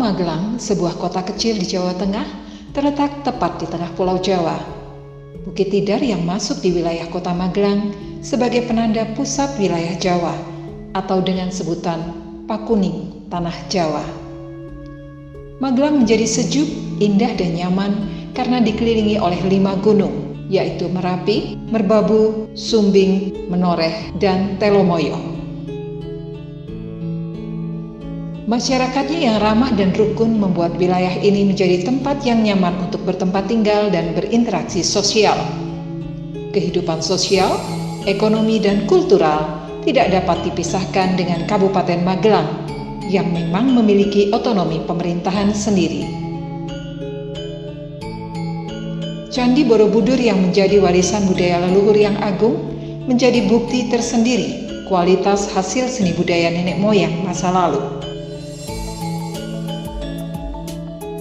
Magelang, sebuah kota kecil di Jawa Tengah, terletak tepat di tengah Pulau Jawa. Bukit Tidar yang masuk di wilayah kota Magelang sebagai penanda pusat wilayah Jawa, atau dengan sebutan Pakuning, Tanah Jawa. Magelang menjadi sejuk, indah dan nyaman karena dikelilingi oleh 5 gunung, yaitu Merapi, Merbabu, Sumbing, Menoreh, dan Telomoyo. Masyarakatnya yang ramah dan rukun membuat wilayah ini menjadi tempat yang nyaman untuk bertempat tinggal dan berinteraksi sosial. Kehidupan sosial, ekonomi, dan kultural tidak dapat dipisahkan dengan Kabupaten Magelang yang memang memiliki otonomi pemerintahan sendiri. Candi Borobudur yang menjadi warisan budaya leluhur yang agung menjadi bukti tersendiri kualitas hasil seni budaya nenek moyang masa lalu.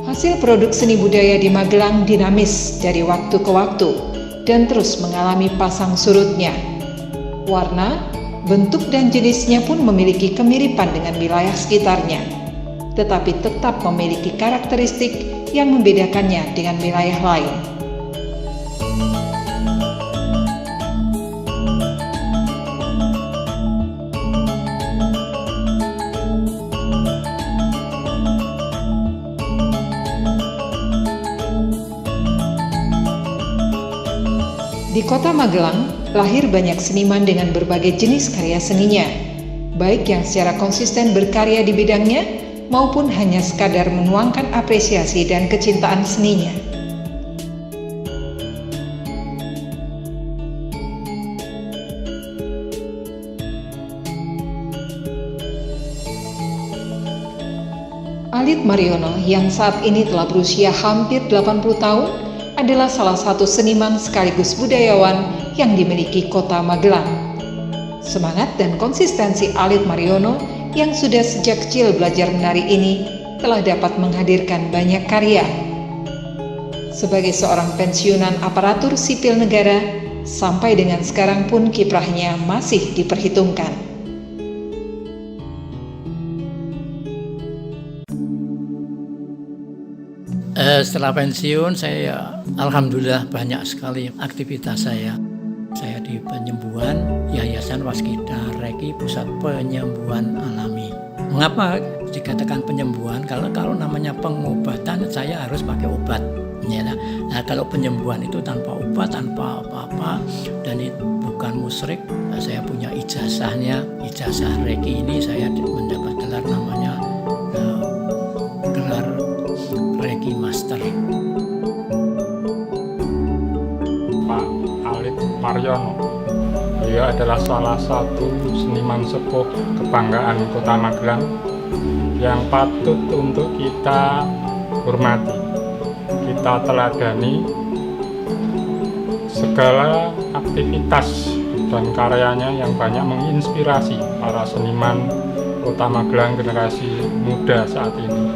Hasil produk seni budaya di Magelang dinamis dari waktu ke waktu dan terus mengalami pasang surutnya. Warna, bentuk dan jenisnya pun memiliki kemiripan dengan wilayah sekitarnya, tetapi tetap memiliki karakteristik yang membedakannya dengan wilayah lain. Di kota Magelang, lahir banyak seniman dengan berbagai jenis karya seninya, baik yang secara konsisten berkarya di bidangnya, maupun hanya sekadar menuangkan apresiasi dan kecintaan seninya. Alit Mariono yang saat ini telah berusia hampir 80 tahun, adalah salah satu seniman sekaligus budayawan yang dimiliki kota Magelang. Semangat dan konsistensi Alit Mariono yang sudah sejak kecil belajar menari ini telah dapat menghadirkan banyak karya. Sebagai seorang pensiunan aparatur sipil negara, sampai dengan sekarang pun kiprahnya masih diperhitungkan. Setelah pensiun, saya alhamdulillah banyak sekali aktivitas saya. Saya di penyembuhan Yayasan Waskita Reiki Pusat Penyembuhan Alami. Mengapa dikatakan penyembuhan? Kalau namanya pengobatan, saya harus pakai obat. Nah, kalau penyembuhan itu tanpa obat, tanpa apa-apa, dan itu bukan musyrik. Saya punya ijazahnya, ijazah Reiki ini saya mendapat gelar namanya gelar Reiki Master. Pak Alit Mariono, beliau adalah salah satu seniman sepuh kebanggaan kota Magelang yang patut untuk kita hormati, kita teladani. Segala aktivitas dan karyanya yang banyak menginspirasi para seniman kota Magelang generasi muda saat ini.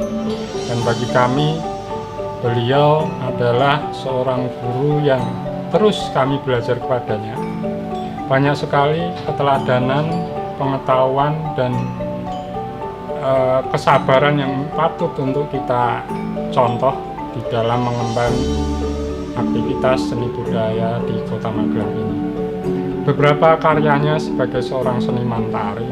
Dan bagi kami, beliau adalah seorang guru yang terus kami belajar kepadanya. Banyak sekali keteladanan, pengetahuan, dan kesabaran yang patut untuk kita contoh di dalam mengemban aktivitas seni budaya di kota Magelang ini. Beberapa karyanya sebagai seorang seniman tari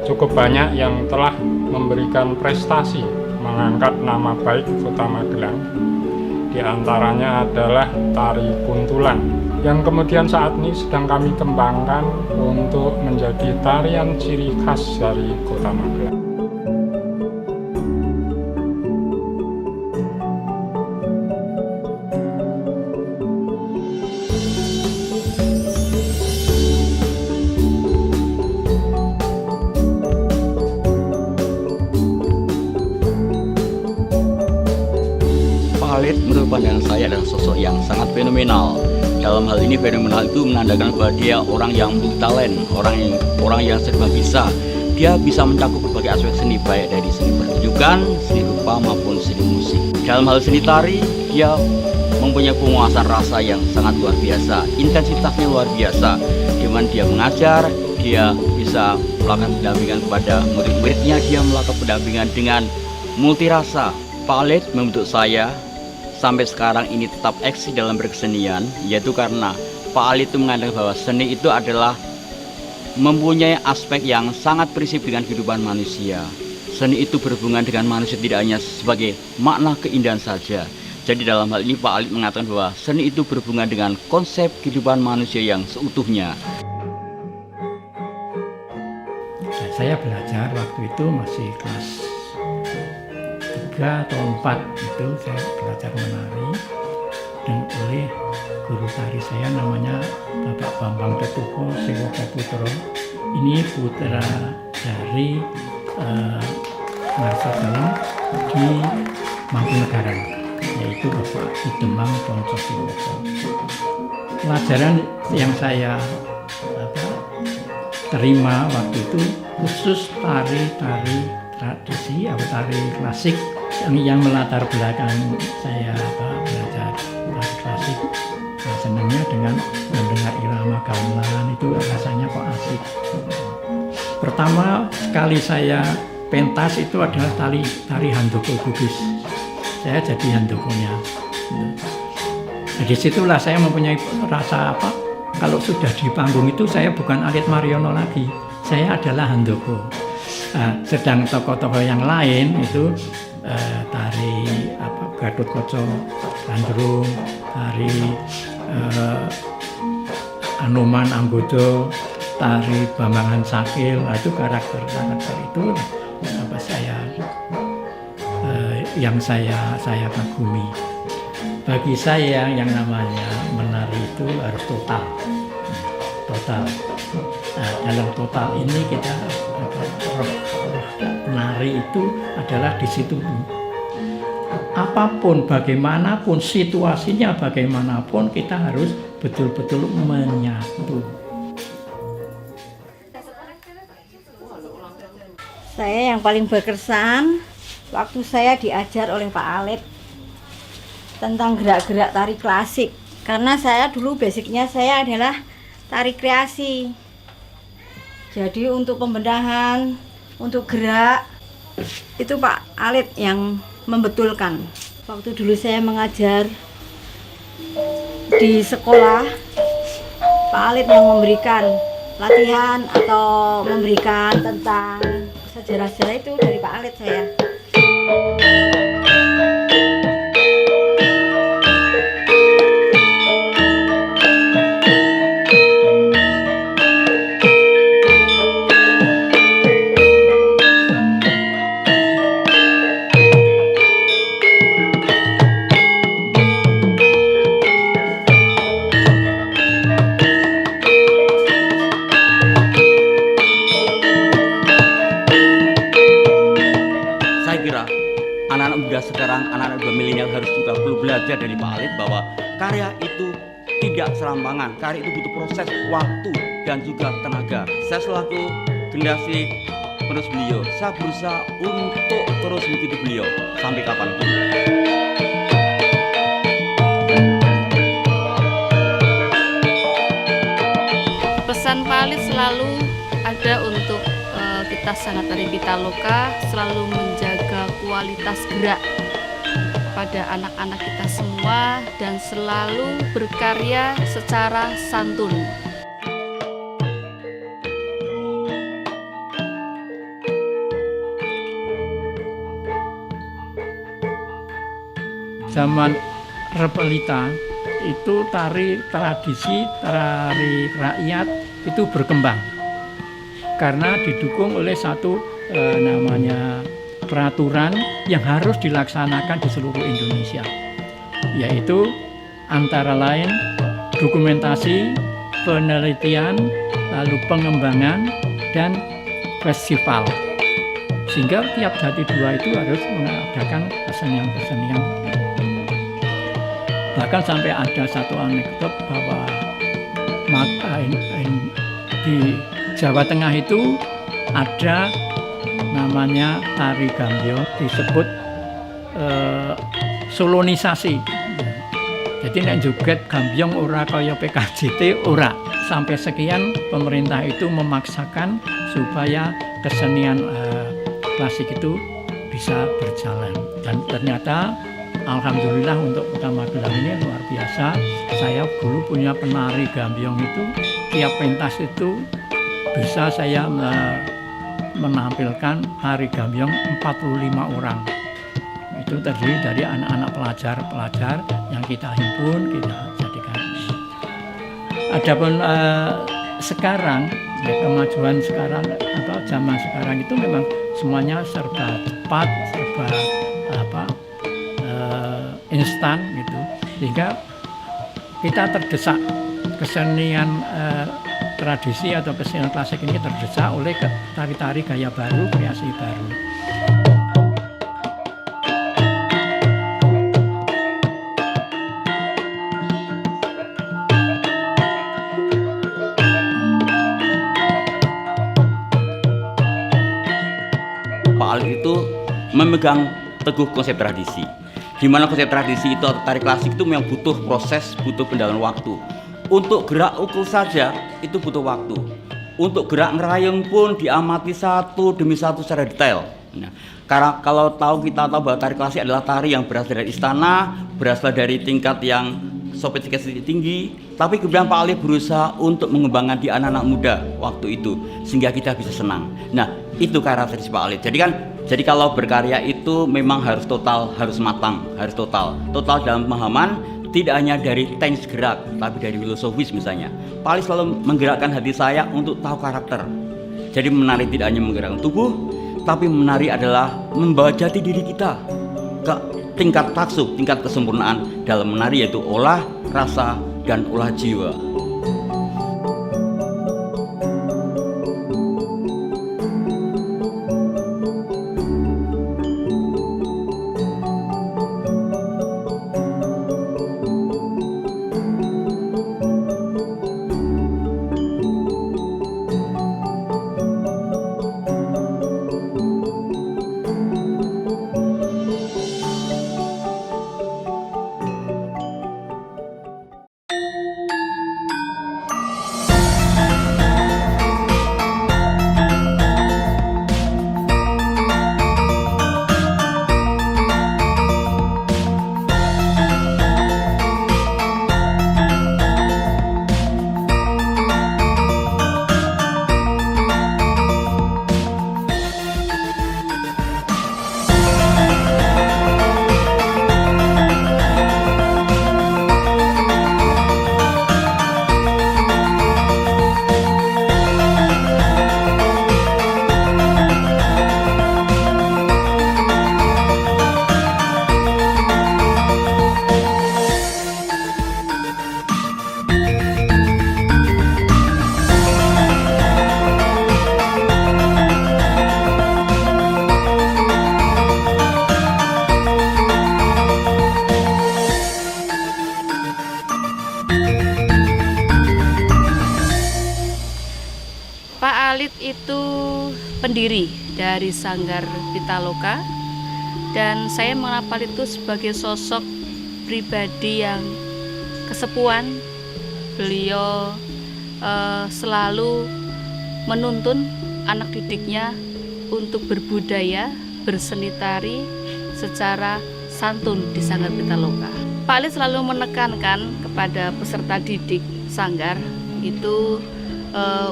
cukup banyak yang telah memberikan prestasi mengangkat nama baik kota Magelang. Di antaranya adalah tari kuntulan yang kemudian saat ini sedang kami kembangkan untuk menjadi tarian ciri khas dari kota Magelang. Alit menurut pandangan saya adalah sosok yang sangat fenomenal. Dalam hal ini fenomenal itu menandakan bahwa dia orang yang multitalen, orang yang serba bisa. Dia bisa mencakup berbagai aspek seni, baik dari seni pertunjukan, seni rupa maupun seni musik. Dalam hal seni tari, dia mempunyai penguasaan rasa yang sangat luar biasa, intensitasnya luar biasa. Di mana dia mengajar, dia bisa melakukan pendampingan kepada murid-muridnya, dia melakukan pendampingan dengan multirasa. Pak Alit membentuk saya sampai sekarang ini tetap eksis dalam berkesenian, yaitu karena Pak Alit itu mengatakan bahwa seni itu adalah mempunyai aspek yang sangat prinsip dengan kehidupan manusia. Seni itu berhubungan dengan manusia tidak hanya sebagai makna keindahan saja. Jadi dalam hal ini Pak Alit mengatakan bahwa seni itu berhubungan dengan konsep kehidupan manusia yang seutuhnya. Saya belajar waktu itu masih kelas 3 atau 4 itu saya belajar menari, dan oleh guru tari saya namanya Bapak Bambang Tetuko Sewoko Putro. Ini putra dari Marsa Dalam di Mangkunegaran, yaitu Bapak Idemang Ponco Sewoko. Pelajaran yang saya terima waktu itu khusus tari tradisi atau tari klasik yang melatar belakang saya belajar tari klasik. Nah, senangnya dengan mendengar irama gamelan itu rasanya kok asik. Pertama sekali saya pentas itu adalah tari handoko Bugis. Saya jadi handokonya. Nah, disitulah saya mempunyai rasa kalau sudah di panggung itu saya bukan Alit Mariono lagi, saya adalah handoko. Sedang tokoh-tokoh yang lain itu tari Gatotkaca Gandrung, tari Anoman Anggodo, tari Bambangan Sakil, itu karakter itu yang saya kagumi. Bagi saya yang namanya menari itu harus total. Nah, dalam total ini kita menari itu adalah di situ. Apapun, bagaimanapun situasinya, bagaimanapun kita harus betul-betul menyatu. Saya yang paling berkesan waktu saya diajar oleh Pak Alit tentang gerak-gerak tari klasik, karena saya dulu basicnya saya adalah tari kreasi. Jadi untuk pembenahan, untuk gerak itu Pak Alit yang membetulkan. Waktu dulu saya mengajar di sekolah, Pak Alit yang memberikan latihan atau memberikan tentang sejarah-sejarah itu dari Pak Alit saya. Anak-anak muda sekarang, anak-anak muda milenial harus juga perlu belajar dari Pak Alit bahwa karya itu tidak serampangan, karya itu butuh proses, waktu, dan juga tenaga. Saya selaku generasi penerus beliau, saya berusaha untuk terus mengikuti beliau sampai kapanpun. Pesan Pak Alit selalu ada untuk kita sangat dari Pitaloka, selalu menjaga kualitas gerak pada anak-anak kita semua dan selalu berkarya secara santun. Zaman Repelita itu tari tradisi, tari rakyat itu berkembang karena didukung oleh satu namanya peraturan yang harus dilaksanakan di seluruh Indonesia, yaitu antara lain dokumentasi, penelitian, lalu pengembangan, dan festival. Sehingga tiap Jati Dua itu harus mengadakan kesenian-kesenian. Bahkan sampai ada satu anekdot bahwa di Jawa Tengah itu ada namanya tari gambyo, disebut solonisasi. Jadi nek joget gambyong ora kaya PKJT ora. Sampai sekian pemerintah itu memaksakan supaya kesenian klasik itu bisa berjalan. Dan ternyata alhamdulillah untuk Kota Magelang ini luar biasa. Saya dulu punya penari Gambyong itu, tiap pentas itu bisa saya menampilkan tari Gambyong 45 orang. Itu terdiri dari anak-anak pelajar yang kita himpun, kita jadikan. Adapun sekarang, ya, kemajuan sekarang atau zaman sekarang itu memang semuanya serba cepat, serba instan gitu, sehingga kita terdesak kesenian tradisi atau kesenian klasik ini terdesak oleh tari-tari gaya baru, kreasi baru. Pak Alit itu memegang teguh konsep tradisi. Di mana konsep tradisi itu atau tari klasik itu memang butuh proses, butuh pendalaman waktu. Untuk gerak ukur saja itu butuh waktu. Untuk gerak ngerayung pun diamati satu demi satu secara detail. Nah, karena kalau kita tahu bahwa tari klasik adalah tari yang berasal dari istana, berasal dari tingkat yang sofistikasi tinggi, tapi kemudian Pak Alit berusaha untuk mengembangkan di anak-anak muda waktu itu sehingga kita bisa senang. Nah, itu karakteristik Pak Alit. Jadi kalau berkarya itu memang harus total, harus matang, harus total dalam pemahaman, tidak hanya dari teknis gerak, tapi dari filosofis misalnya. Pak Alit selalu menggerakkan hati saya untuk tahu karakter. Jadi menari tidak hanya menggerakkan tubuh, tapi menari adalah membawa jati diri kita ke tingkat taksub, tingkat kesempurnaan dalam menari, yaitu olah rasa dan olah jiwa. Alit itu pendiri dari Sanggar Pitaloka, dan saya mengenal Pak Alit itu sebagai sosok pribadi yang kesepuan. Beliau selalu menuntun anak didiknya untuk berbudaya, berseni tari secara santun di Sanggar Pitaloka. Pak Alit selalu menekankan kepada peserta didik Sanggar itu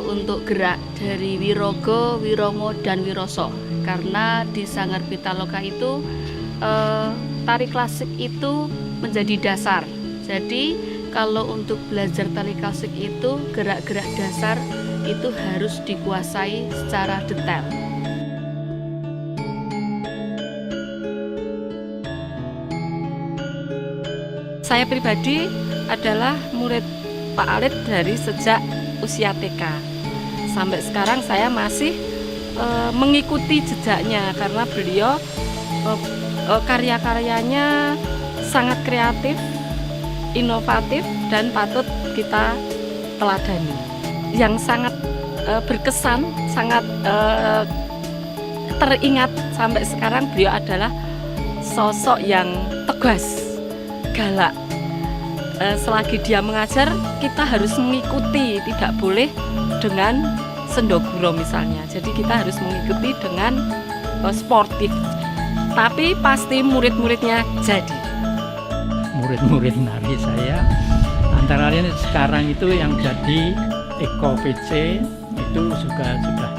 untuk gerak dari Wirogo, Wiromo, dan Wiroso, karena di Sanggar Pitaloka itu tari klasik itu menjadi dasar. Jadi kalau untuk belajar tari klasik itu gerak-gerak dasar itu harus dikuasai secara detail. Saya pribadi adalah murid Pak Alit dari sejak usia TK sampai sekarang. Saya masih mengikuti jejaknya karena beliau karya-karyanya sangat kreatif, inovatif, dan patut kita teladani. Yang sangat berkesan, sangat teringat sampai sekarang, beliau adalah sosok yang tegas, galak. Selagi dia mengajar, kita harus mengikuti, tidak boleh dengan sendoguro misalnya. Jadi kita harus mengikuti dengan sportif. tapi pasti murid-muridnya jadi. Murid-murid nari saya antara lain sekarang itu yang jadi Eko PC itu sudah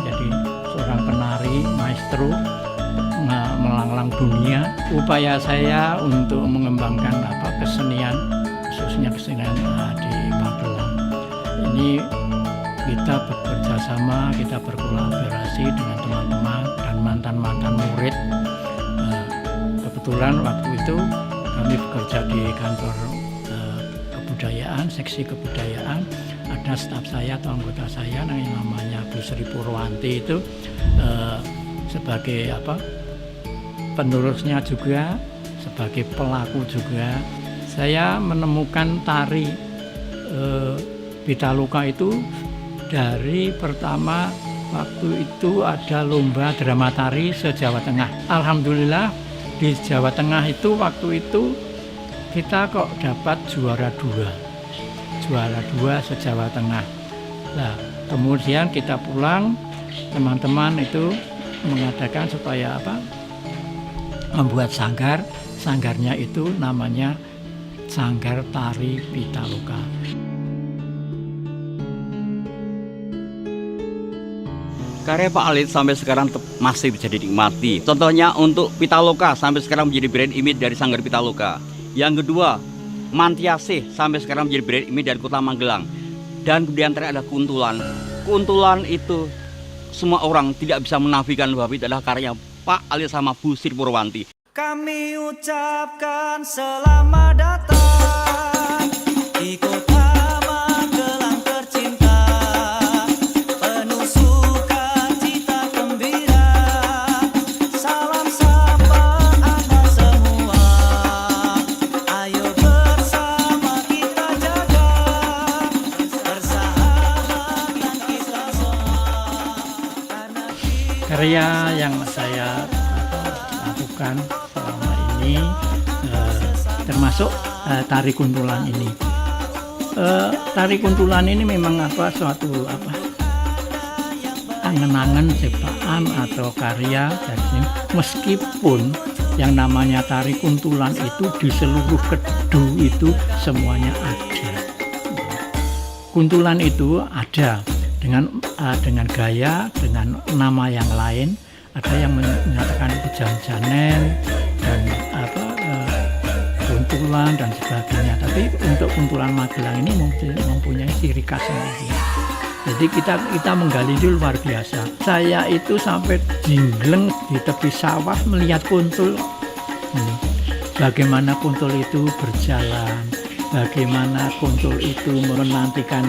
jadi seorang penari maestro melanglang dunia. Upaya saya untuk mengembangkan kesenian, khususnya kesenian di Magelang ini, kita bekerja sama, kita berkolaborasi dengan teman-teman dan mantan-mantan murid. Kebetulan waktu itu kami bekerja di kantor kebudayaan, seksi kebudayaan. Ada staf saya atau anggota saya yang namanya Bu Sri Purwanti itu sebagai penerusnya juga, sebagai pelaku juga. Saya menemukan tari Pitaloka itu dari pertama waktu itu ada lomba drama tari se-Jawa Tengah. Alhamdulillah di Jawa Tengah itu waktu itu kita kok dapat juara 2 se-Jawa Tengah. Nah, kemudian kita pulang, teman-teman itu mengadakan supaya membuat sanggar. Sanggarnya itu namanya Sanggar Tari Pitaloka. Karya Pak Alit sampai sekarang masih bisa dinikmati. Contohnya untuk Pitaloka sampai sekarang menjadi brand image dari Sanggar Pitaloka. Yang kedua, Mantiasih sampai sekarang menjadi brand image dari Kota Magelang. Dan kemudian terakhir ada Kuntulan. Kuntulan itu semua orang tidak bisa menafikan bahwa itu adalah karya Pak Alit sama Bu Sri Purwanti. Kami ucapkan selamat datang di Kota Magelang tercinta, penuh sukacita gembira. Salam sapa Anda semua, ayo bersama kita jaga persahabatan kita semua. Karya yang saya lakukan selama ini termasuk tari kuntulan ini. Tari kuntulan ini memang suatu angen-angen ciptaan atau karya dari, meskipun yang namanya tari kuntulan itu di seluruh Kedu itu semuanya ada. Kuntulan itu ada dengan gaya, dengan nama yang lain. Ada yang menyatakan itu janjanen dan kuntulan dan sebagainya. Tapi untuk kuntulan Magelang ini mempunyai ciri khas sendiri. Jadi kita menggali itu luar biasa. Saya itu sampai jingleng di tepi sawah melihat kuntul. Bagaimana kuntul itu berjalan, bagaimana kuntul itu menantikan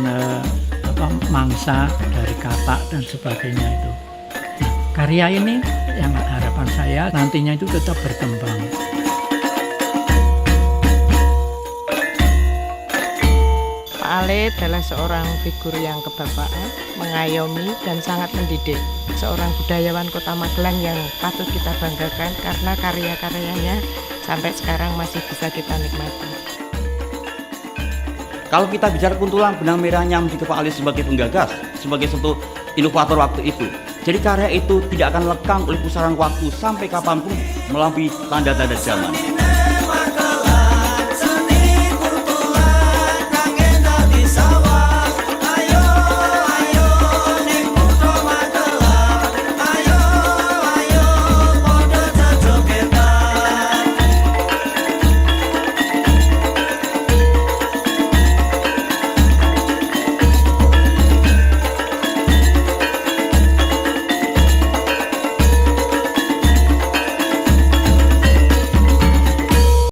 mangsa dari katak dan sebagainya itu. Karya ini yang harapan saya nantinya itu tetap berkembang. Pak Alit adalah seorang figur yang kebapaan, mengayomi dan sangat mendidik. Seorang budayawan Kota Magelang yang patut kita banggakan karena karya-karyanya sampai sekarang masih bisa kita nikmati. Kalau kita bicara kuntulan, benang merahnya menjadi Pak Alit sebagai penggagas, sebagai satu inovator waktu itu. Jadi karya itu tidak akan lekang oleh pusaran waktu sampai kapanpun melampaui tanda-tanda zaman.